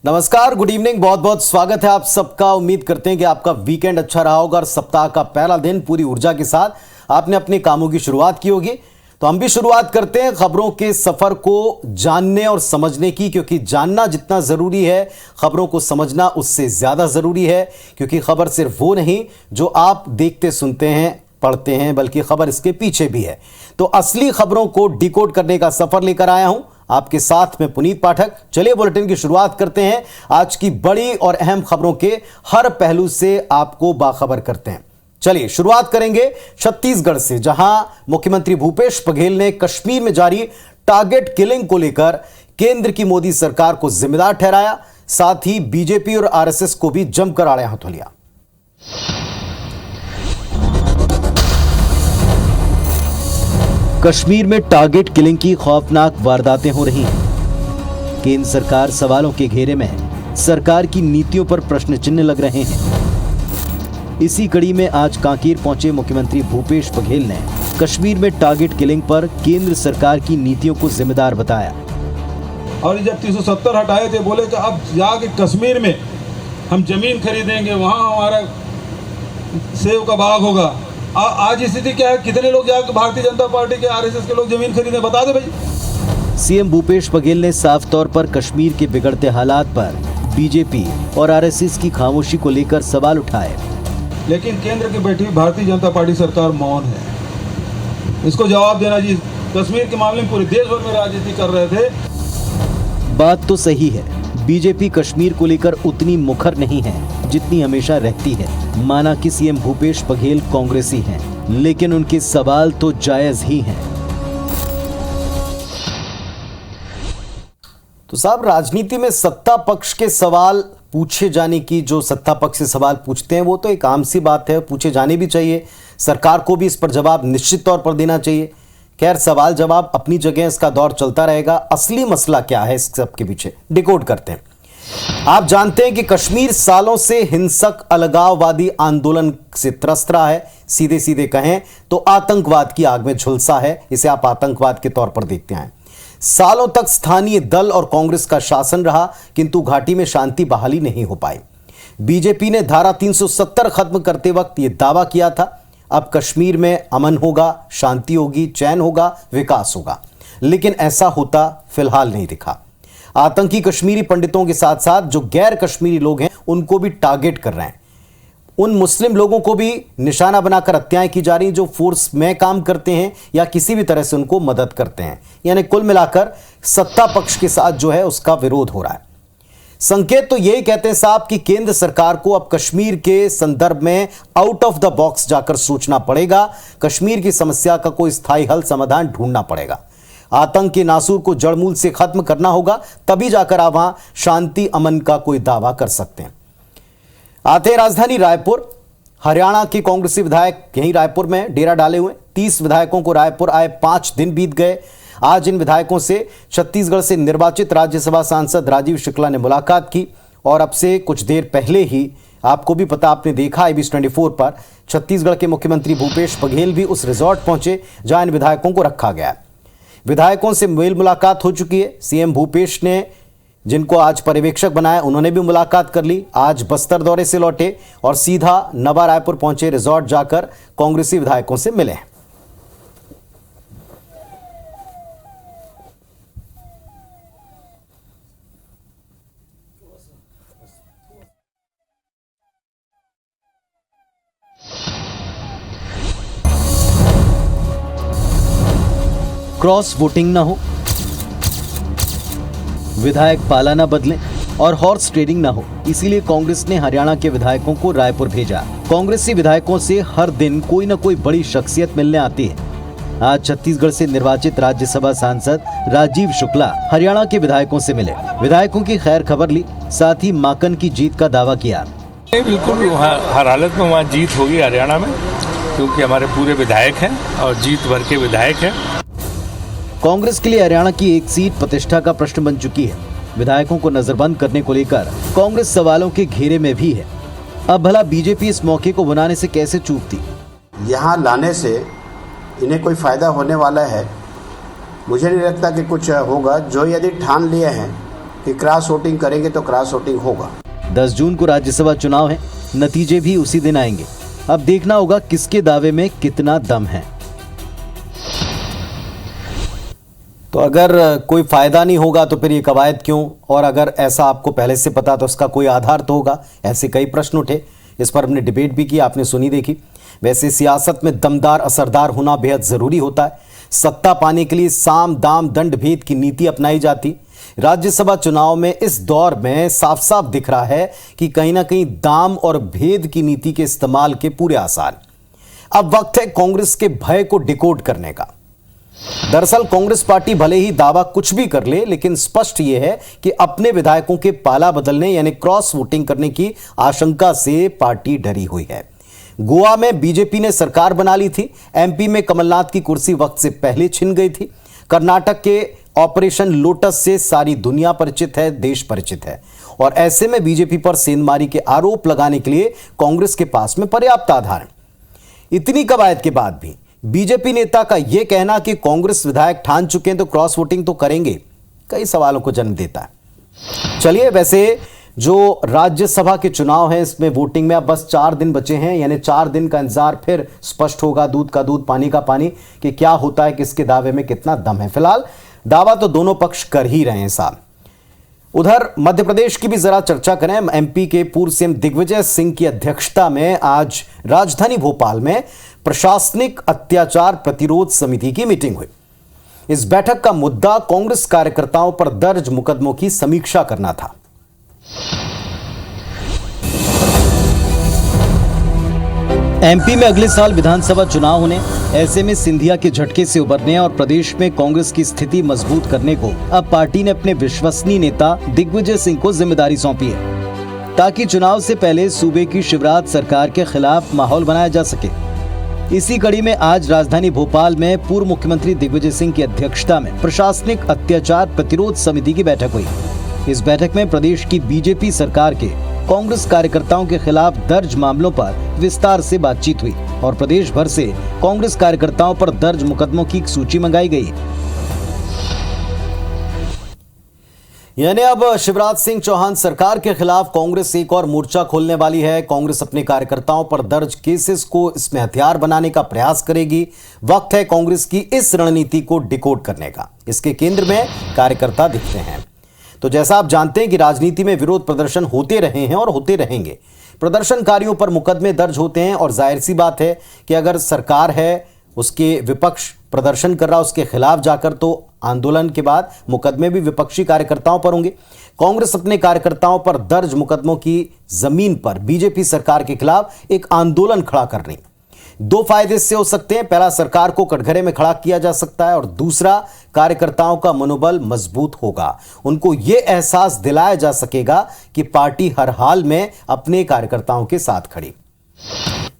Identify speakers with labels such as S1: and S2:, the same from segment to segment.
S1: नमस्कार, good evening. बहुत बहुत स्वागत है आप सबका। उम्मीद करते हैं कि आपका वीकेंड अच्छा रहा होगा और सप्ताह का पहला दिन पूरी ऊर्जा के साथ आपने अपने कामों की शुरुआत की होगी। तो हम भी शुरुआत करते हैं खबरों के सफर को जानने और समझने की, क्योंकि जानना जितना जरूरी है खबरों को समझना उससे ज्यादा जरूरी है। क्योंकि खबर सिर्फ वो नहीं जो आप देखते सुनते हैं पढ़ते हैं, बल्कि खबर इसके पीछे भी है। तो असली खबरों को डिकोड करने का सफर लेकर आया हूं आपके साथ में पुनीत पाठक। चलिए बुलेटिन की शुरुआत करते हैं। आज की बड़ी और अहम खबरों के हर पहलू से आपको बाखबर करते हैं। चलिए शुरुआत करेंगे छत्तीसगढ़ से, जहां मुख्यमंत्री भूपेश बघेल ने कश्मीर में जारी टारगेट किलिंग को लेकर केंद्र की मोदी सरकार को जिम्मेदार ठहराया। साथ ही बीजेपी और आरएसएस को भी जमकर आड़े हाथों लिया। कश्मीर में टारगेट किलिंग की खौफनाक वारदातें हो रही हैं। केंद्र सरकार सवालों के घेरे में है। सरकार की नीतियों पर प्रश्न चिन्ह लग रहे हैं। इसी कड़ी में आज कांकेर पहुंचे मुख्यमंत्री भूपेश बघेल ने कश्मीर में टारगेट किलिंग पर केंद्र सरकार की नीतियों को जिम्मेदार बताया।
S2: और जब 370 हटाए थे, बोले कि अब जाके कश्मीर में हम जमीन खरीदेंगे, वहाँ हमारा सेब का बाग होगा। आज स्थिति क्या है? कितने लोग जाकर भारतीय जनता पार्टी के आरएसएस के लोग जमीन खरीदे? बता दे भाई।
S1: सीएम भूपेश बघेल ने साफ तौर पर कश्मीर के बिगड़ते हालात पर बीजेपी और आरएसएस की खामोशी को लेकर सवाल उठाए।
S2: लेकिन केंद्र की बैठी भारतीय जनता पार्टी सरकार मौन है। इसको जवाब देना जी। कश्मीर के मामले में पूरे देश भर में राजनीति कर रहे थे।
S1: बात तो सही है, बीजेपी कश्मीर को लेकर उतनी मुखर नहीं है जितनी हमेशा रहती है। माना कि सीएम भूपेश बघेल कांग्रेसी हैं, लेकिन उनके सवाल तो जायज ही हैं। तो साहब, राजनीति में सत्ता पक्ष के सवाल पूछे जाने की, जो सत्ता पक्ष से सवाल पूछते हैं वो तो एक आम सी बात है, पूछे जाने भी चाहिए। सरकार को भी इस पर जवाब निश्चित तौर पर देना चाहिए। खैर, सवाल जवाब अपनी जगह, इसका दौर चलता रहेगा। असली मसला क्या है इस सब के पीछे, डिकोड करते हैं। आप जानते हैं कि कश्मीर सालों से हिंसक अलगाववादी आंदोलन से त्रस्त रहा है। सीधे सीधे कहें तो आतंकवाद की आग में झुलसा है। इसे आप आतंकवाद के तौर पर देखते हैं। सालों तक स्थानीय दल और कांग्रेस का शासन रहा, किंतु घाटी में शांति बहाली नहीं हो पाई। बीजेपी ने धारा 370 खत्म करते वक्त यह दावा किया था अब कश्मीर में अमन होगा, शांति होगी, चैन होगा, विकास होगा। लेकिन ऐसा होता फिलहाल नहीं दिखा। आतंकी कश्मीरी पंडितों के साथ साथ जो गैर कश्मीरी लोग हैं उनको भी टारगेट कर रहे हैं। उन मुस्लिम लोगों को भी निशाना बनाकर हत्याएं की जा रही जो फोर्स में काम करते हैं या किसी भी तरह से उनको मदद करते हैं। यानी कुल मिलाकर सत्ता पक्ष के साथ जो है उसका विरोध हो रहा है। संकेत तो यही कहते हैं साहब कि केंद्र सरकार को अब कश्मीर के संदर्भ में आउट ऑफ द बॉक्स जाकर सोचना पड़ेगा। कश्मीर की समस्या का कोई स्थायी हल समाधान ढूंढना पड़ेगा। आतंक के नासूर को जड़मूल से खत्म करना होगा, तभी जाकर आप वहां शांति अमन का कोई दावा कर सकते हैं। आते हैं राजधानी रायपुर। हरियाणा के कांग्रेसी विधायक यहीं रायपुर में डेरा डाले हुए। 30 विधायकों को रायपुर आए 5 दिन बीत गए। आज इन विधायकों से छत्तीसगढ़ से निर्वाचित राज्यसभा सांसद राजीव शुक्ला ने मुलाकात की। और अब से कुछ देर पहले ही आपको भी पता, आपने देखा IBS 24 पर, छत्तीसगढ़ के मुख्यमंत्री भूपेश बघेल भी उस रिजॉर्ट पहुंचे जहां इन विधायकों को रखा गया। विधायकों से मेल मुलाकात हो चुकी है। सीएम भूपेश ने जिनको आज पर्यवेक्षक बनाया उन्होंने भी मुलाकात कर ली। आज बस्तर दौरे से लौटे और सीधा नवा रायपुर पहुंचे। रिजॉर्ट जाकर कांग्रेसी विधायकों से मिले। क्रॉस वोटिंग ना हो, विधायक पाला ना बदलें और हॉर्स ट्रेडिंग ना हो, इसीलिए कांग्रेस ने हरियाणा के विधायकों को रायपुर भेजा। कांग्रेसी विधायकों से हर दिन कोई न कोई बड़ी शख्सियत मिलने आती है। आज छत्तीसगढ़ से निर्वाचित राज्यसभा सांसद राजीव शुक्ला हरियाणा के विधायकों से मिले। विधायकों की खैर खबर ली, साथ ही माकन की जीत का दावा किया।
S3: बिल्कुल हर हालत में वहाँ जीत होगी हरियाणा में, क्योंकि हमारे पूरे विधायक हैं और जीत भर के विधायक हैं।
S1: कांग्रेस के लिए हरियाणा की एक सीट प्रतिष्ठा का प्रश्न बन चुकी है। विधायकों को नजरबंद करने को लेकर कांग्रेस सवालों के घेरे में भी है। अब भला बीजेपी इस मौके को बनाने से कैसे चूकती?
S4: यहाँ लाने से इन्हें कोई फायदा होने वाला है मुझे नहीं लगता कि कुछ होगा। जो यदि ठान लिए हैं कि क्रॉस वोटिंग करेंगे तो क्रॉस वोटिंग होगा।
S1: 10 जून को राज्यसभा चुनाव है, नतीजे भी उसी दिन आएंगे। अब देखना होगा किसके दावे में कितना दम है। तो अगर कोई फायदा नहीं होगा तो फिर ये कवायद क्यों, और अगर ऐसा आपको पहले से पता तो उसका कोई आधार तो होगा। ऐसे कई प्रश्न उठे, इस पर हमने डिबेट भी की, आपने सुनी देखी। वैसे सियासत में दमदार असरदार होना बेहद जरूरी होता है। सत्ता पाने के लिए साम दाम दंड भेद की नीति अपनाई जाती। राज्यसभा चुनाव में इस दौर में साफ साफ दिख रहा है कि कहीं ना कहीं दाम और भेद की नीति के इस्तेमाल के पूरे आसार। अब वक्त है कांग्रेस के भय को डिकोड करने का। दरअसल कांग्रेस पार्टी भले ही दावा कुछ भी कर ले, लेकिन स्पष्ट यह है कि अपने विधायकों के पाला बदलने यानी क्रॉस वोटिंग करने की आशंका से पार्टी डरी हुई है। गोवा में बीजेपी ने सरकार बना ली थी। एमपी में कमलनाथ की कुर्सी वक्त से पहले छिन गई थी। कर्नाटक के ऑपरेशन लोटस से सारी दुनिया परिचित है, देश परिचित है। और ऐसे में बीजेपी पर सेंधमारी के आरोप लगाने के लिए कांग्रेस के पास में पर्याप्त आधार है। इतनी कवायद के बाद भी बीजेपी नेता का यह कहना कि कांग्रेस विधायक ठान चुके हैं तो क्रॉस वोटिंग तो करेंगे, कई सवालों को जन्म देता है। चलिए, वैसे जो राज्यसभा के चुनाव हैं इसमें वोटिंग में अब बस 4 दिन बचे हैं, यानी 4 दिन का इंतजार, फिर स्पष्ट होगा दूध का दूध पानी का पानी कि क्या होता है, किसके दावे में कितना दम है। फिलहाल दावा तो दोनों पक्ष कर ही रहे हैं साहब। उधर मध्य प्रदेश की भी जरा चर्चा करें। एमपी के पूर्व सीएम दिग्विजय सिंह की अध्यक्षता में आज राजधानी भोपाल में प्रशासनिक अत्याचार प्रतिरोध समिति की मीटिंग हुई। इस बैठक का मुद्दा कांग्रेस कार्यकर्ताओं पर दर्ज मुकदमों की समीक्षा करना था। एमपी में अगले साल विधानसभा चुनाव होने, ऐसे में सिंधिया के झटके से उबरने और प्रदेश में कांग्रेस की स्थिति मजबूत करने को अब पार्टी ने अपने विश्वसनीय नेता दिग्विजय सिंह को जिम्मेदारी सौंपी है, ताकि चुनाव से पहले सूबे की शिवराज सरकार के खिलाफ माहौल बनाया जा सके। इसी कड़ी में आज राजधानी भोपाल में पूर्व मुख्यमंत्री दिग्विजय सिंह की अध्यक्षता में प्रशासनिक अत्याचार प्रतिरोध समिति की बैठक हुई। इस बैठक में प्रदेश की बीजेपी सरकार के कांग्रेस कार्यकर्ताओं के खिलाफ दर्ज मामलों पर विस्तार से बातचीत हुई और प्रदेश भर से कांग्रेस कार्यकर्ताओं पर दर्ज मुकदमों की एक सूची मंगाई गई। यानी अब शिवराज सिंह चौहान सरकार के खिलाफ कांग्रेस एक और मोर्चा खोलने वाली है। कांग्रेस अपने कार्यकर्ताओं पर दर्ज केसेस को इसमें हथियार बनाने का प्रयास करेगी। वक्त है कांग्रेस की इस रणनीति को डिकोड करने का। इसके केंद्र में कार्यकर्ता दिखते हैं। तो जैसा आप जानते हैं कि राजनीति में विरोध प्रदर्शन होते रहे हैं और होते रहेंगे। प्रदर्शनकारियों पर मुकदमे दर्ज होते हैं और जाहिर सी बात है कि अगर सरकार है, उसके विपक्ष प्रदर्शन कर रहा है, उसके खिलाफ जाकर तो आंदोलन के बाद मुकदमे भी विपक्षी कार्यकर्ताओं पर होंगे। कांग्रेस अपने कार्यकर्ताओं पर दर्ज मुकदमों की जमीन पर बीजेपी सरकार के खिलाफ एक आंदोलन खड़ा कर रही। 2 फायदे इससे हो सकते हैं। पहला, सरकार को कटघरे में खड़ा किया जा सकता है और दूसरा, कार्यकर्ताओं का मनोबल मजबूत होगा। उनको यह एहसास दिलाया जा सकेगा कि पार्टी हर हाल में अपने कार्यकर्ताओं के साथ खड़ी।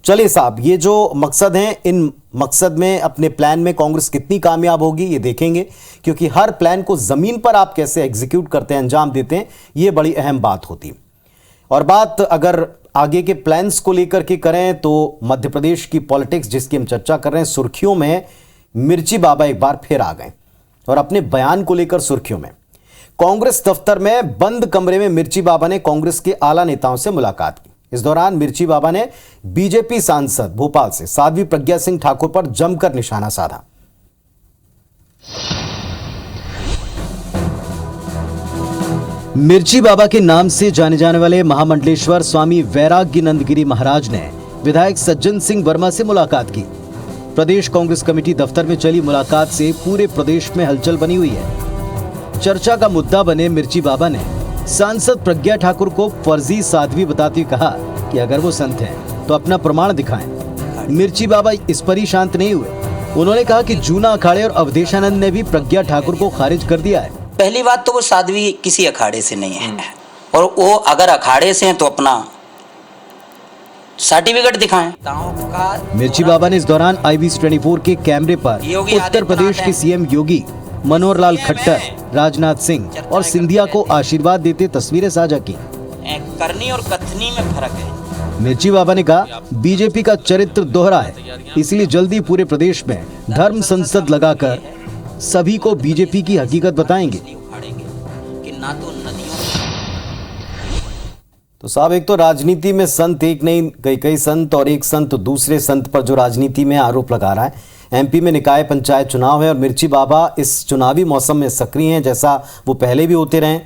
S1: चलिए साहब, ये जो मकसद हैं, इन मकसद में अपने प्लान में कांग्रेस कितनी कामयाब होगी ये देखेंगे, क्योंकि हर प्लान को जमीन पर आप कैसे एग्जीक्यूट करते हैं, अंजाम देते हैं, ये बड़ी अहम बात होती है। और बात अगर आगे के प्लान्स को लेकर के करें तो मध्य प्रदेश की पॉलिटिक्स जिसकी हम चर्चा कर रहे हैं, सुर्खियों में मिर्ची बाबा एक बार फिर आ गए और अपने बयान को लेकर सुर्खियों में। कांग्रेस दफ्तर में बंद कमरे में मिर्ची बाबा ने कांग्रेस के आला नेताओं से मुलाकात की। इस दौरान मिर्ची बाबा ने बीजेपी सांसद भोपाल से साध्वी प्रज्ञा सिंह ठाकुर पर जमकर निशाना साधा। मिर्ची बाबा के नाम से जाने जाने वाले महामंडलेश्वर स्वामी वैराग्यनंद गिरी महाराज ने विधायक सज्जन सिंह वर्मा से मुलाकात की। प्रदेश कांग्रेस कमेटी दफ्तर में चली मुलाकात से पूरे प्रदेश में हलचल बनी हुई है। चर्चा का मुद्दा बने मिर्ची बाबा ने सांसद प्रज्ञा ठाकुर को फर्जी साध्वी बताते हुए कहा कि अगर वो संत हैं तो अपना प्रमाण दिखाएं। मिर्ची बाबा इस पर ही शांत नहीं हुए। उन्होंने कहा कि जूना अखाड़े और अवधेशानंद ने भी प्रज्ञा ठाकुर को खारिज कर दिया है।
S5: पहली बात तो वो साध्वी किसी अखाड़े से नहीं है, और वो अगर अखाड़े से हैं तो अपना सर्टिफिकेट दिखाएं।
S1: मिर्ची बाबा ने इस दौरान IBC24 के कैमरे पर उत्तर प्रदेश के सीएम योगी मनोहर लाल खट्टर, राजनाथ सिंह और सिंधिया को आशीर्वाद देते तस्वीरें साझा की।
S5: करनी और कथनी में फर्क है।
S1: मिर्ची बाबा ने कहा, बीजेपी का चरित्र दोहरा है, इसलिए जल्दी पूरे प्रदेश में धर्म संसद लगाकर सभी को बीजेपी की हकीकत बताएंगे।
S5: कि ना तो नदी
S1: तो साहब, एक तो राजनीति में संत एक नहीं कई संत, और एक संत दूसरे संत पर जो राजनीति में आरोप लगा रहा है। एमपी में निकाय पंचायत चुनाव है और मिर्ची बाबा इस चुनावी मौसम में सक्रिय हैं, जैसा वो पहले भी होते रहे।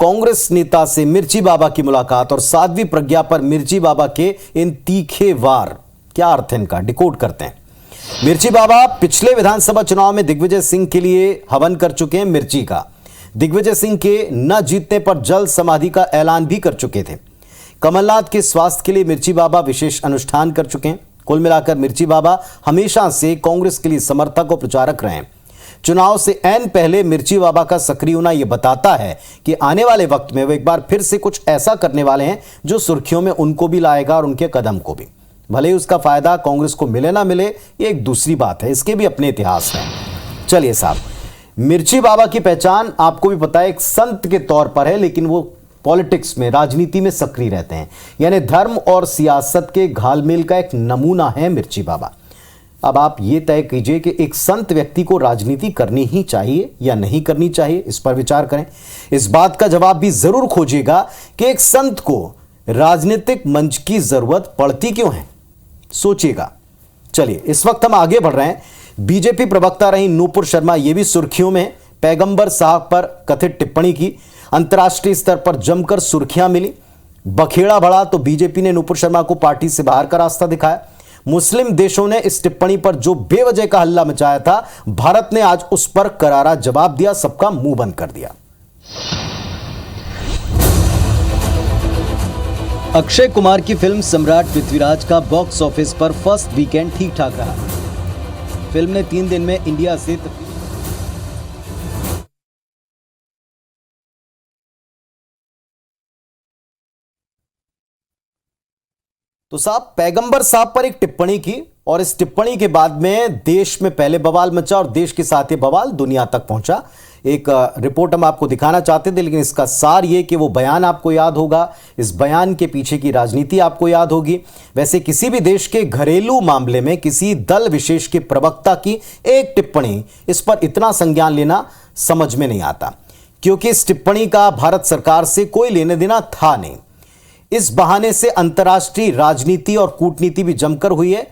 S1: कांग्रेस नेता से मिर्ची बाबा की मुलाकात और साध्वी प्रज्ञा पर मिर्ची बाबा के इन तीखे वार, क्या अर्थ है इनका, डिकोड करते हैं। मिर्ची बाबा पिछले विधानसभा चुनाव में दिग्विजय सिंह के लिए हवन कर चुके हैं मिर्ची का। दिग्विजय सिंह के न जीतने पर जल समाधि का ऐलान भी कर चुके थे। कमलनाथ के स्वास्थ्य के लिए मिर्ची बाबा विशेष अनुष्ठान कर चुके हैं। कुल मिलाकर मिर्ची बाबा हमेशा से कांग्रेस के लिए समर्थक और प्रचारक रहे हैं। चुनाव से ऐन पहले मिर्ची बाबा का सक्रिय होना यह बताता है कि आने वाले वक्त में वो एक बार फिर से कुछ ऐसा करने वाले हैं जो सुर्खियों में उनको भी लाएगा और उनके कदम को भी। भले ही उसका फायदा कांग्रेस को मिले ना मिले, ये एक दूसरी बात है, इसके भी अपने इतिहास हैं। चलिए साहब, मिर्ची बाबा की पहचान आपको भी पता है एक संत के तौर पर है, लेकिन वो पॉलिटिक्स में, राजनीति में सक्रिय रहते हैं, यानी धर्म और सियासत के घालमेल का एक नमूना है मिर्ची बाबा। अब आप ये तय कीजिए कि एक संत व्यक्ति को राजनीति करनी ही चाहिए या नहीं करनी चाहिए, इस पर विचार करें। इस बात का जवाब भी जरूर खोजिएगा कि एक संत को राजनीतिक मंच की जरूरत पड़ती क्यों है, सोचिएगा। चलिए, इस वक्त हम आगे बढ़ रहे हैं। बीजेपी प्रवक्ता रही नूपुर शर्मा ये भी सुर्खियों में, पैगंबर साहब पर कथित टिप्पणी की, अंतर्राष्ट्रीय स्तर पर जमकर सुर्खियां मिली। बखेड़ा बढ़ा तो बीजेपी ने नूपुर शर्मा को पार्टी से बाहर का रास्ता दिखाया। मुस्लिम देशों ने इस टिप्पणी पर जो बेवजह का हल्ला मचाया था, भारत ने आज उस पर करारा जवाब दिया, सबका मुंह बंद कर दिया। अक्षय कुमार की फिल्म सम्राट पृथ्वीराज का बॉक्स ऑफिस पर फर्स्ट वीकेंड ठीक ठाक रहा। फिल्म ने 3 दिन में इंडिया से तो साहब, पैगंबर साहब पर एक टिप्पणी की और इस टिप्पणी के बाद में देश में पहले बवाल मचा और देश के साथ ही बवाल दुनिया तक पहुंचा। एक रिपोर्ट हम आपको दिखाना चाहते थे, लेकिन इसका सार ये कि वो बयान आपको याद होगा, इस बयान के पीछे की राजनीति आपको याद होगी। वैसे किसी भी देश के घरेलू मामले में किसी दल विशेष के प्रवक्ता की एक टिप्पणी, इस पर इतना संज्ञान लेना समझ में नहीं आता, क्योंकि इस टिप्पणी का भारत सरकार से कोई लेने देना था नहीं। इस बहाने से अंतर्राष्ट्रीय राजनीति और कूटनीति भी जमकर हुई है।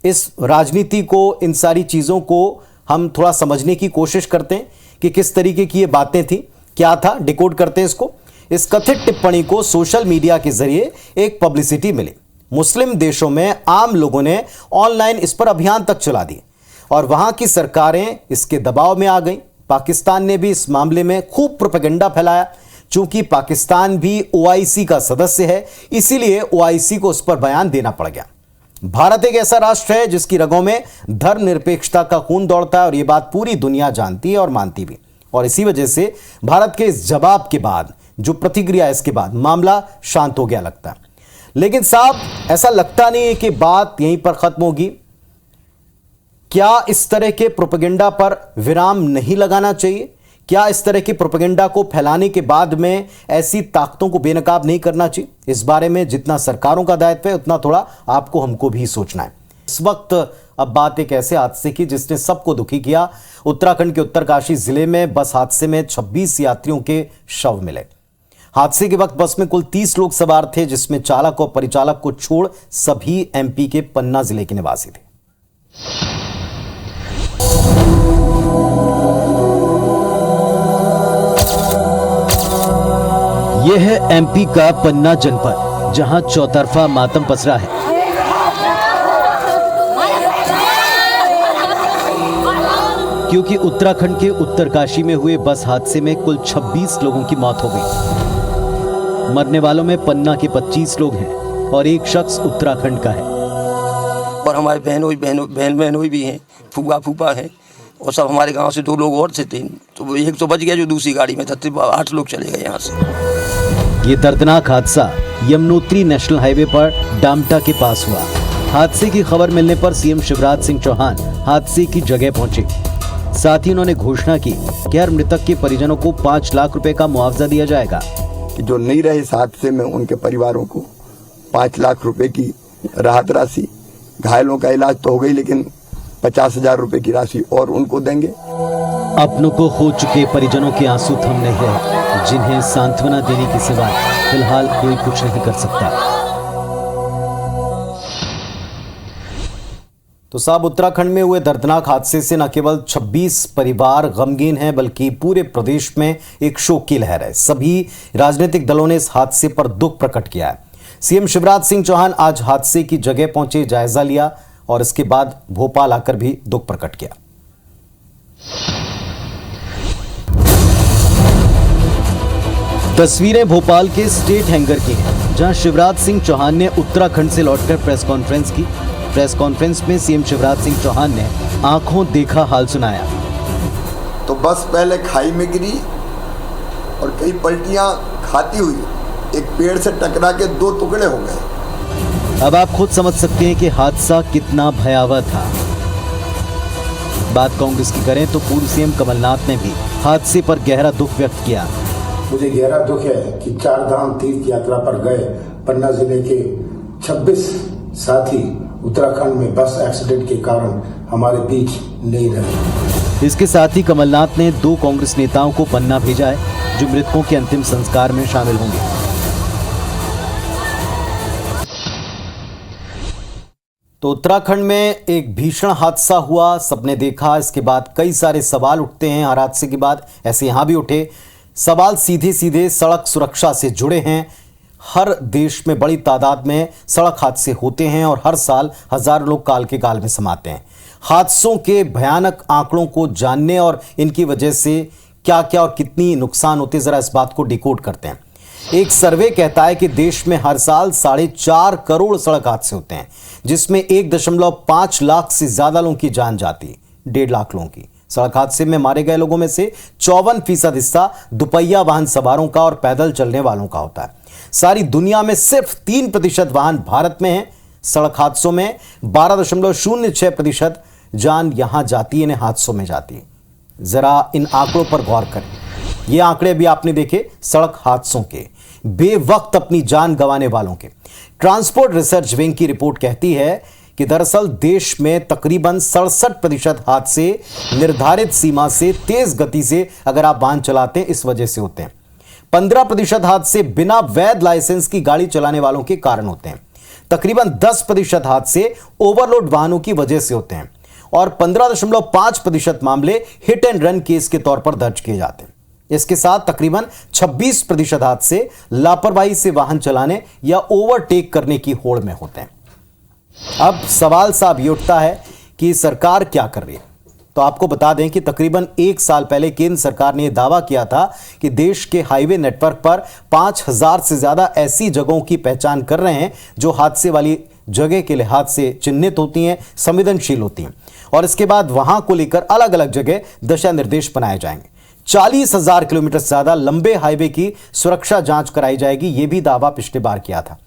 S1: इस राजनीति को, इन सारी चीजों को हम थोड़ा समझने की कोशिश करते हैं कि किस तरीके की ये बातें थी, क्या था, डिकोड करते हैं इसको। इस कथित टिप्पणी को सोशल मीडिया के जरिए एक पब्लिसिटी मिली। मुस्लिम देशों में आम लोगों ने ऑनलाइन इस पर अभियान तक चला दिए और वहां की सरकारें इसके दबाव में आ गई। पाकिस्तान ने भी इस मामले में खूब प्रोपेगेंडा फैलाया। चूंकि पाकिस्तान भी ओआईसी का सदस्य है, इसीलिए ओआईसी को उस पर बयान देना पड़ गया। भारत एक ऐसा राष्ट्र है जिसकी रगों में धर्मनिरपेक्षता का खून दौड़ता है और यह बात पूरी दुनिया जानती है और मानती भी। और इसी वजह से भारत के इस जवाब के बाद, जो प्रतिक्रिया इसके बाद, मामला शांत हो गया लगता है। लेकिन साहब, ऐसा लगता नहीं है कि बात यहीं पर खत्म होगी। क्या इस तरह के प्रोपेगेंडा पर विराम नहीं लगाना चाहिए? क्या इस तरह की प्रोपेगेंडा को फैलाने के बाद में ऐसी ताकतों को बेनकाब नहीं करना चाहिए? इस बारे में जितना सरकारों का दायित्व है, उतना थोड़ा आपको हमको भी सोचना है। इस वक्त अब बात एक ऐसे हादसे की जिसने सबको दुखी किया। उत्तराखंड के उत्तरकाशी जिले में बस हादसे में 26 यात्रियों के शव मिले। हादसे के वक्त बस में कुल 30 लोग सवार थे, जिसमें चालक और परिचालक को छोड़ सभी एमपी के पन्ना जिले के निवासी थे। यह है एमपी का पन्ना जनपद, जहां चौतरफा मातम पसरा है। क्योंकि उत्तराखंड के उत्तरकाशी में हुए बस हादसे में कुल 26 लोगों की मौत हो गई। मरने वालों में पन्ना के 25 लोग हैं और एक शख्स उत्तराखंड का है।
S6: और हमारे बहन भी हैं, फूफा फूफा है, और सब हमारे गांव से 2 लोग और से थे। तो एक तो बच गया जो दूसरी गाड़ी में था, 8 लोग चले गए यहाँ से।
S1: ये दर्दनाक हादसा यमुनोत्री नेशनल हाईवे पर डामटा के पास हुआ। हादसे की खबर मिलने पर सीएम शिवराज सिंह चौहान हादसे की जगह पहुंचे। साथ ही उन्होंने घोषणा की कि हर मृतक के परिजनों को 5 लाख रुपए का मुआवजा दिया जाएगा।
S7: कि जो नहीं रहे इस हादसे में, उनके परिवारों को 5 लाख रुपए की राहत राशि, घायलों का इलाज तो हो गई, लेकिन 50,000 रुपए की राशि और उनको देंगे।
S1: अपनों को खो चुके परिजनों के आंसू थम नहीं रहे, जिन्हें सांत्वना देने के सिवा फिलहाल कोई कुछ नहीं कर सकता। तो साहब, उत्तराखंड में हुए दर्दनाक हादसे से न केवल 26 परिवार गमगीन हैं, बल्कि पूरे प्रदेश में एक शोक की लहर है। सभी राजनीतिक दलों ने इस हादसे पर दुख प्रकट किया है। सीएम शिवराज सिंह चौहान आज हादसे की जगह पहुंचे, जायजा लिया और इसके बाद भोपाल आकर भी दुख प्रकट किया। तस्वीरें भोपाल के स्टेट हैंगर की हैं, जहां शिवराज सिंह चौहान ने उत्तराखंड से लौटकर प्रेस कॉन्फ्रेंस की। प्रेस कॉन्फ्रेंस में सीएम शिवराज सिंह चौहान ने आंखों देखा हाल सुनाया।
S7: तो बस पहले खाई में गिरी और कई पलटियां खाती हुई एक पेड़ से टकरा के 2 टुकड़े हो गए।
S1: अब आप खुद समझ सकते हैं कि हादसा कितना भयावह था। बात कांग्रेस की करें तो पूर्व सीएम कमलनाथ ने भी हादसे पर गहरा दुख व्यक्त किया।
S8: मुझे गहरा दुख है कि 4 धाम तीर्थ यात्रा पर गए पन्ना जिले के 26 साथी उत्तराखंड में बस एक्सीडेंट के कारण हमारे बीच नहीं रहे।
S1: इसके साथ ही कमलनाथ ने 2 कांग्रेस नेताओं को पन्ना भेजा है, जो मृतकों के अंतिम संस्कार में शामिल होंगे। तो उत्तराखंड में एक भीषण हादसा हुआ, सबने देखा। इसके बाद कई सारे सवाल उठते हैं हर हादसे के बाद, ऐसे यहां भी उठे। सवाल सीधे सीधे सड़क सुरक्षा से जुड़े हैं। हर देश में बड़ी तादाद में सड़क हादसे होते हैं और हर साल हजारों लोग काल के गाल में समाते हैं। हादसों के भयानक आंकड़ों को जानने और इनकी वजह से क्या क्या और कितनी नुकसान होते, जरा इस बात को डिकोड करते हैं। एक सर्वे कहता है कि देश में हर साल 4.5 करोड़ सड़क हादसे होते हैं, जिसमें 1.5 लाख से ज्यादा लोगों की जान जाती है। 1.5 लाख लोगों की। सड़क हादसे में मारे गए लोगों में से 54% हिस्सा दुपहिया वाहन सवारों का और पैदल चलने वालों का होता है। सारी दुनिया में सिर्फ 3% वाहन भारत में है। सड़क हादसों में 12.06% जान यहां जाती है, इन्हें हादसों में जाती है। जरा इन आंकड़ों पर गौर करें। ये आंकड़े भी आपने देखे सड़क हादसों के, बेवक्त अपनी जान गंवाने वालों के। ट्रांसपोर्ट रिसर्च विंग की रिपोर्ट कहती है कि दरअसल देश में तकरीबन 67% हादसे निर्धारित सीमा से तेज गति से अगर आप वाहन चलाते हैं इस वजह से होते हैं। 15% हादसे बिना वैध लाइसेंस की गाड़ी चलाने वालों के कारण होते हैं। तकरीबन 10% हादसे ओवरलोड वाहनों की वजह से होते हैं और 15.5% मामले हिट एंड रन केस के तौर पर दर्ज किए जाते हैं। इसके साथ तकरीबन 26% हादसे लापरवाही से वाहन चलाने या ओवरटेक करने की होड़ में होते हैं। अब सवाल साहब ये उठता है कि सरकार क्या कर रही है। तो आपको बता दें कि तकरीबन 1 साल पहले केंद्र सरकार ने यह दावा किया था कि देश के हाईवे नेटवर्क पर 5000 से ज्यादा ऐसी जगहों की पहचान कर रहे हैं जो हादसे वाली जगह के लिहाज से चिन्हित होती हैं, संवेदनशील होती हैं, और इसके बाद वहां को लेकर अलग अलग जगह दिशा निर्देश बनाए जाएंगे। 40,000 किलोमीटर से ज्यादा लंबे हाईवे की सुरक्षा जांच कराई जाएगी, यह भी दावा पिछले बार किया था।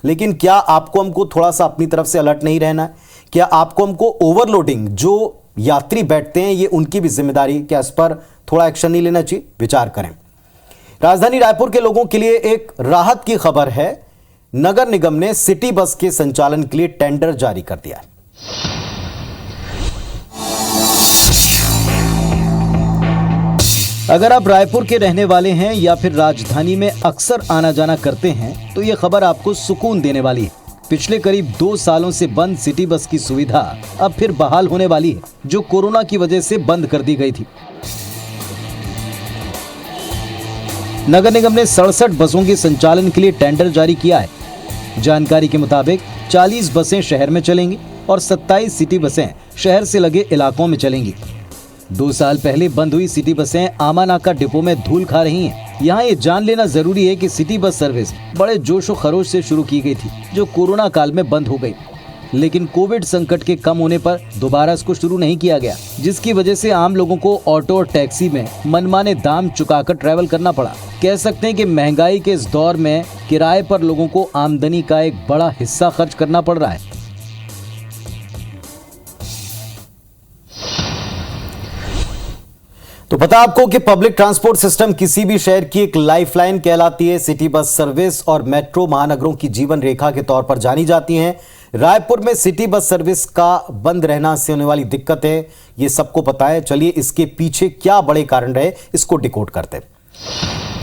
S1: लेकिन क्या आपको हमको थोड़ा सा अपनी तरफ से अलर्ट नहीं रहना है? क्या आपको हमको ओवरलोडिंग, जो यात्री बैठते हैं, ये उनकी भी जिम्मेदारी, क्या इस पर थोड़ा एक्शन नहीं लेना चाहिए? विचार करें। राजधानी रायपुर के लोगों के लिए एक राहत की खबर है। नगर निगम ने सिटी बस के संचालन के लिए टेंडर जारी कर दिया है। अगर आप रायपुर के रहने वाले हैं या फिर राजधानी में अक्सर आना जाना करते हैं तो ये खबर आपको सुकून देने वाली है। पिछले करीब 2 सालों से बंद सिटी बस की सुविधा अब फिर बहाल होने वाली है, जो कोरोना की वजह से बंद कर दी गई थी। नगर निगम ने 67 बसों के संचालन के लिए टेंडर जारी किया है। जानकारी के मुताबिक 40 बसें शहर में चलेंगी और 27 सिटी बसें शहर से लगे इलाकों में चलेंगी। 2 साल पहले बंद हुई सिटी बसें आमानाका डिपो में धूल खा रही हैं। यहाँ ये जान लेना जरूरी है कि सिटी बस सर्विस बड़े जोश और खरोश से शुरू की गई थी, जो कोरोना काल में बंद हो गई। लेकिन कोविड संकट के कम होने पर दोबारा इसको शुरू नहीं किया गया, जिसकी वजह से आम लोगों को ऑटो और टैक्सी में मनमाने दाम चुकाकर ट्रैवल करना पड़ा। कह सकते हैं कि महंगाई के इस दौर में किराए पर लोगों को आमदनी का एक बड़ा हिस्सा खर्च करना पड़ रहा है। तो पता आपको कि पब्लिक ट्रांसपोर्ट सिस्टम किसी भी शहर की एक लाइफलाइन कहलाती है। सिटी बस सर्विस और मेट्रो महानगरों की जीवन रेखा के तौर पर जानी जाती हैं। रायपुर में सिटी बस सर्विस का बंद रहना से होने वाली दिक्कत है, ये सबको पता है। चलिए इसके पीछे क्या बड़े कारण रहे, इसको डिकोड करते हैं।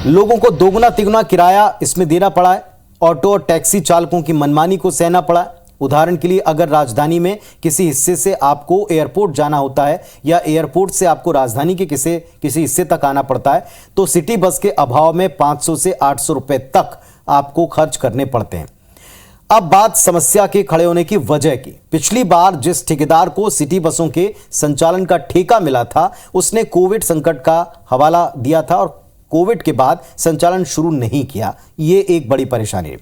S1: लोगों को दोगुना तिगुना किराया इसमें देना पड़ा है। ऑटो और टैक्सी चालकों की मनमानी को सहना पड़ा है। उदाहरण के लिए अगर राजधानी में किसी हिस्से से आपको एयरपोर्ट जाना होता है या एयरपोर्ट से आपको राजधानी के किसी हिस्से तक आना पड़ता है तो सिटी बस के अभाव में 500 से 800 रुपए तक आपको खर्च करने पड़ते हैं। अब बात समस्या के खड़े होने की वजह की। पिछली बार जिस ठेकेदार को सिटी बसों के संचालन का ठेका मिला था उसने कोविड संकट का हवाला दिया था और कोविड के बाद संचालन शुरू नहीं किया। ये एक बड़ी परेशानी है।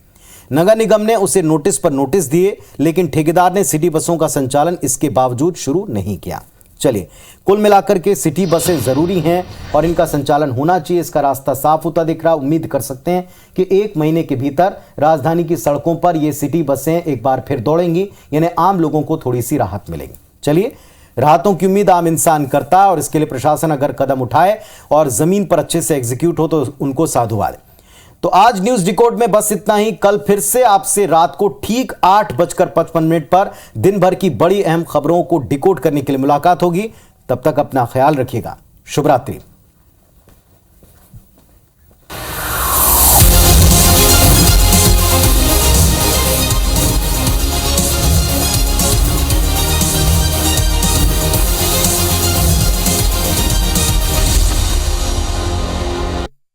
S1: नगर निगम ने उसे नोटिस पर नोटिस दिए लेकिन ठेकेदार ने सिटी बसों का संचालन इसके बावजूद शुरू नहीं किया। चलिए कुल मिलाकर के सिटी बसें जरूरी हैं और इनका संचालन होना चाहिए, इसका रास्ता साफ होता दिख रहा। उम्मीद कर सकते हैं कि 1 महीने के भीतर राजधानी की सड़कों पर ये सिटी बसें एक बार फिर दौड़ेंगी, यानी आम लोगों को थोड़ी सी राहत मिलेगी। चलिए राहतों की उम्मीद आम इंसान करता है और इसके लिए प्रशासन अगर कदम उठाए और जमीन पर अच्छे से एग्जीक्यूट हो तो उनको साधुवाद। तो आज न्यूज डिकोड में बस इतना ही। कल फिर से आपसे रात को ठीक 8:55 पर दिन भर की बड़ी अहम खबरों को डिकोड करने के लिए मुलाकात होगी। तब तक अपना ख्याल रखिएगा। शुभ रात्रि।